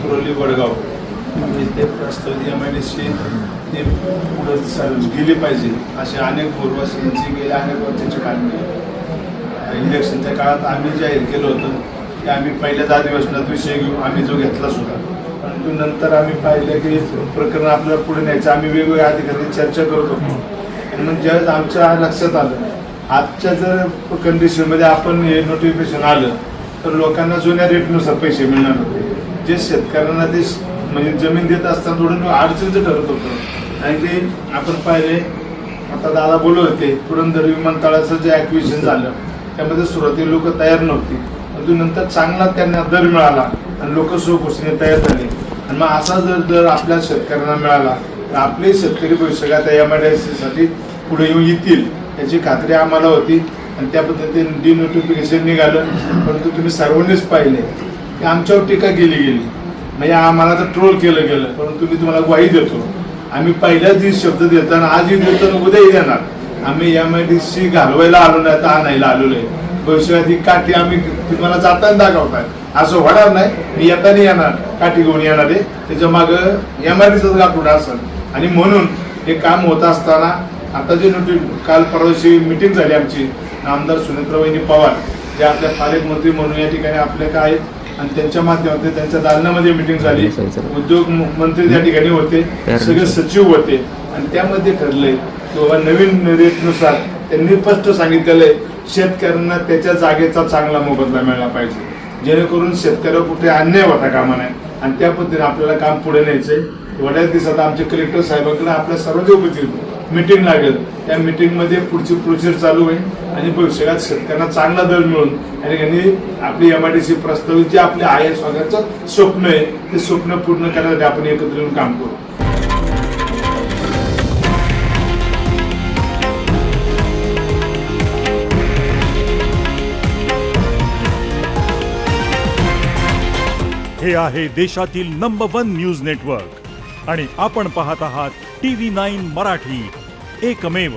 विक्रोली वडगाव ते प्रस्तावित MIDC ते पुढे गेली पाहिजे असे अनेक पूर्वजांची गेल्या अनेक वर्षाची मागणी इलेक्शनच्या काळात आम्ही जाहीर केलं होतं की आम्ही पहिल्या अधिवेशनात विषय घेऊ, आम्ही जो घेतला सुद्धा. परंतु नंतर आम्ही पाहिलं की प्रकरण आपल्याला पुढे न्यायचं, आम्ही वेगवेगळ्या अधिकाऱ्यांनी चर्चा करत होतो. आणि मग ज्यावेळेस आमच्या लक्षात आलं आजच्या जर कंडिशनमध्ये आपण हे नोटिफिकेशन आलं तर लोकांना जुन्या रेटनुसार पैसे मिळणार होते, जे शेतकऱ्यांना ते म्हणजे जमीन देत असताना थोडं अडचणीचं ठरत होतं. आणि ते आपण पाहिले आता दादा बोलत होते पुरंदर विमानतळाचं जे ॲक्विजिशन झालं त्यामध्ये सुरुवातीला लोक तयार नव्हती, परंतु नंतर चांगला त्यांना दर मिळाला आणि लोक स्वखुशीने तयार झाले. आणि मग असा जर दर आपल्या शेतकऱ्यांना मिळाला तर आपले शेतकरी भविष्यात MIDC पुढे येतील याची खात्री आम्हाला होती. आणि त्या पद्धतीने डिनोटिफिकेशन निघालं. परंतु तुम्ही सर्वांनीच पाहिले की आमच्यावर टीका गेली म्हणजे आम्हाला तर ट्रोल केलं गेलं. परंतु मी तुम्हाला ग्वाही देतो आम्ही पहिल्याच दिवशी शब्द देताना आजही देताना उद्याही देणार. आम्ही MIDC घालवायला आलो नाही तर आणायला आलेलो आहे. भविष्यात ही काठी आम्ही तुम्हाला जाताना दाखवताय असं होणार नाही. मी येताना येणार काठी घेऊन येणार आहे, त्याच्या मागं MIDCच गाठून असेल. आणि म्हणून हे काम होत असताना आता जे काल परवाची मिटिंग झाली आमची आमदार सुनेत्रवहिनी पवार जे आपल्या पालकमंत्री म्हणून या ठिकाणी आपल्या काय आहेत आणि त्यांच्या माध्यमातून त्यांच्या दालनामध्ये मिटिंग झाली. उद्योग मंत्री त्या ठिकाणी होते, सगळे सचिव होते आणि त्यामध्ये ठरले की बाबा नवीन रेटनुसार त्यांनी स्पष्ट सांगितलेलं आहे शेतकऱ्यांना त्याच्या जागेचा चांगला मोबदला मिळाला पाहिजे, जेणेकरून शेतकऱ्यावर कुठे अन्याय होता कामा नये. आणि त्या पद्धतीने आपल्याला काम पुढे न्यायचंय. थोड्याच दिवसात आमचे कलेक्टर साहेबांकडे आपल्या सर्वांच्या उपस्थितीत मीटिंग लागेल. त्या मीटिंगमध्ये पुढची प्रोसिजर चालू होईल आणि भविष्यात शेतकऱ्यांना चांगला दर मिळून आणि आपली MIDC प्रस्तावित जे आपले आहे स्वागताचं स्वप्न आहे ते स्वप्न पूर्ण करण्यासाठी आपण एकत्र येऊन काम करू. हे आहे देशातील नंबर 1 न्यूज नेटवर्क आणि आपण पाहत आहात TV9 मराठी, एकमेव.